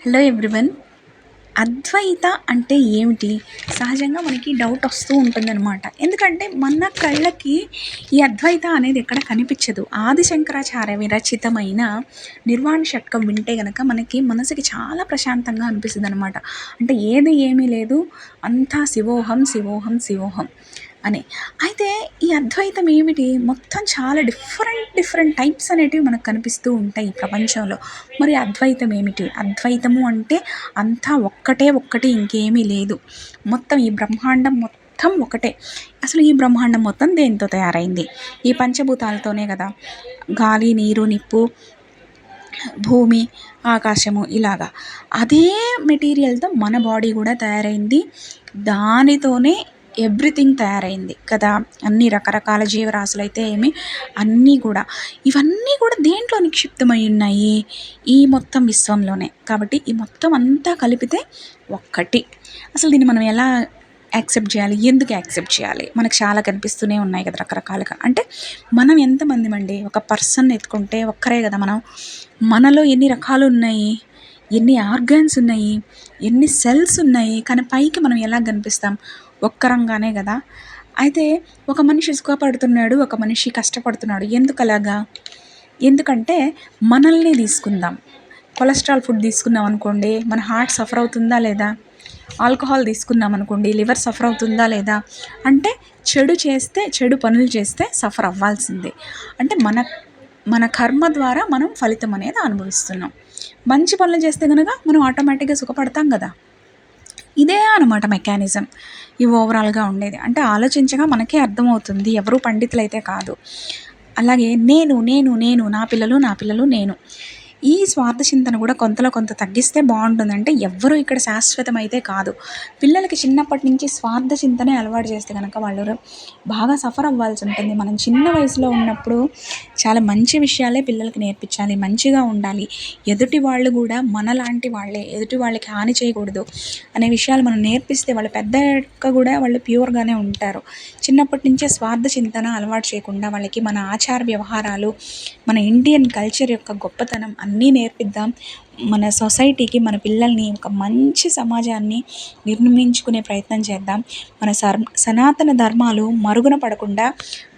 Hello everyone. అద్వైత అంటే ఏమిటి? సహజంగా మనకి డౌట్ వస్తూ ఉంటుందన్నమాట. ఎందుకంటే మన కళ్ళకి ఈ అద్వైత అనేది ఎక్కడ కనిపించదు. ఆది శంకరాచార్య విరచితమైన నిర్వాణ షట్కం వింటే గనక మనకి మనసుకి చాలా ప్రశాంతంగా అనిపిస్తుందన్నమాట. అంటే ఏది ఏమీ లేదు, అంతా శివోహం శివోహం శివోహం అని. అయితే ఈ అద్వైతం ఏమిటి? మొత్తం చాలా డిఫరెంట్ టైప్స్ అనేటివి మనకు కనిపిస్తూ ఉంటాయి ఈ ప్రపంచంలో. మరి అద్వైతం ఏమిటి? అద్వైతము అంటే అంతా ఒక్కటి, ఇంకేమీ లేదు. మొత్తం ఈ బ్రహ్మాండం మొత్తం ఒకటే. అసలు ఈ బ్రహ్మాండం మొత్తం దేనితో తయారైంది? ఈ పంచభూతాలతోనే కదా. గాలి, నీరు, నిప్పు, భూమి, ఆకాశము, ఇలాగా అదే మెటీరియల్తో మన బాడీ కూడా తయారైంది. దానితోనే ఎవ్రీథింగ్ తయారైంది కదా. అన్ని రకరకాల జీవరాశులు అయితే ఏమి, ఇవన్నీ కూడా దేంట్లో నిక్షిప్తమై ఉన్నాయి? ఈ మొత్తం విశ్వంలోనే. కాబట్టి ఈ మొత్తం అంతా కలిపితే ఒక్కటి. అసలు దీన్ని మనం ఎలా యాక్సెప్ట్ చేయాలి? ఎందుకు యాక్సెప్ట్ చేయాలి? మనకు చాలా కనిపిస్తూనే ఉన్నాయి కదా రకరకాలుగా. అంటే మనం ఎంతమంది ఒక పర్సన్ ఎత్తుకుంటే ఒక్కరే కదా మనం. మనలో ఎన్ని రకాలు ఉన్నాయి, ఎన్ని ఆర్గాన్స్ ఉన్నాయి, ఎన్ని సెల్స్ ఉన్నాయి. కానీ పైకి మనం ఎలా కనిపిస్తాం? ఒక్కరంగానే కదా. అయితే ఒక మనిషి సుఖపడుతున్నాడు, ఒక మనిషి కష్టపడుతున్నాడు. ఎందుకు అలాగా? ఎందుకంటే మనల్ని తీసుకుందాం. కొలెస్ట్రాల్ ఫుడ్ తీసుకున్నాం అనుకోండి, మన హార్ట్ సఫర్ అవుతుందా లేదా? ఆల్కహాల్ తీసుకున్నాం అనుకోండి, లివర్ సఫర్ అవుతుందా లేదా? అంటే చెడు పనులు చేస్తే సఫర్ అవ్వాల్సిందే. అంటే మన కర్మ ద్వారా మనం ఫలితం అనేది అనుభవిస్తున్నాం. మంచి పనులు చేస్తే కనుక మనం ఆటోమేటిక్గా సుఖపడతాం కదా. ఇదే అన్నమాట మెకానిజం ఈ ఓవరాల్గా ఉండేది. అంటే ఆలోచించగా మనకే అర్థమవుతుంది, ఎవరు పండితులైతే కాదు. అలాగే నేను నా పిల్లలు నేను, ఈ స్వార్థ చింతన కూడా కొంత తగ్గిస్తే బాగుంటుంది. అంటే ఎవ్వరూ ఇక్కడ శాశ్వతం అయితే కాదు. పిల్లలకి చిన్నప్పటి నుంచి స్వార్థ చింతనే అలవాటు చేస్తే కనుక వాళ్ళు బాగా సఫర్ అవ్వాల్సి ఉంటుంది. మనం చిన్న వయసులో ఉన్నప్పుడు చాలా మంచి విషయాలే పిల్లలకి నేర్పించాలి, మంచిగా ఉండాలి. ఎదుటి వాళ్ళు కూడా మనలాంటి వాళ్ళే, ఎదుటి వాళ్ళకి హాని చేయకూడదు అనే విషయాలు మనం నేర్పిస్తే వాళ్ళు పెద్దగా కూడా వాళ్ళు ప్యూర్గానే ఉంటారు. చిన్నప్పటి నుంచే స్వార్థ చింతన అలవాటు చేయకుండా వాళ్ళకి మన ఆచార వ్యవహారాలు, మన ఇండియన్ కల్చర్ యొక్క గొప్పతనం అన్నీ నేర్పిద్దాం. మన సొసైటీకి మన పిల్లల్ని ఒక మంచి సమాజాన్ని నిర్మించుకునే ప్రయత్నం చేద్దాం. మన సనాతన ధర్మాలు మరుగున పడకుండా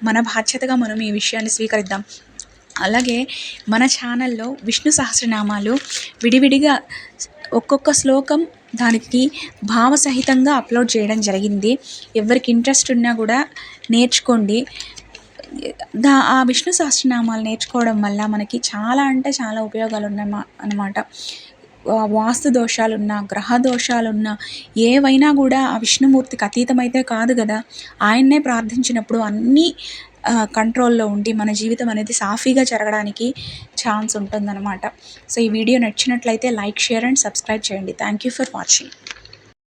మన బాధ్యతగా మనం ఈ విషయాన్ని స్వీకరిద్దాం. అలాగే మన ఛానల్లో విష్ణు సహస్రనామాలు విడివిడిగా ఒక్కొక్క శ్లోకం దానికి భావసహితంగా అప్లోడ్ చేయడం జరిగింది. ఎవరికి ఇంట్రెస్ట్ ఉన్నా కూడా నేర్చుకోండి. ఆ విష్ణు సహస్రనామాలు నేర్చుకోవడం వల్ల మనకి చాలా అంటే చాలా ఉపయోగాలు ఉన్నాయి అన్నమాట. వాస్తు దోషాలున్నా, గ్రహ దోషాలున్నా, ఏవైనా కూడా ఆ విష్ణుమూర్తికి అతీతమైతే కాదు కదా. ఆయన్నే ప్రార్థించినప్పుడు అన్నీ కంట్రోల్లో ఉండి మన జీవితం అనేది సాఫీగా జరగడానికి ఛాన్స్ ఉంటుందన్నమాట. సో ఈ వీడియో నచ్చినట్లయితే లైక్, షేర్ అండ్ సబ్స్క్రైబ్ చేయండి. Thank you for watching.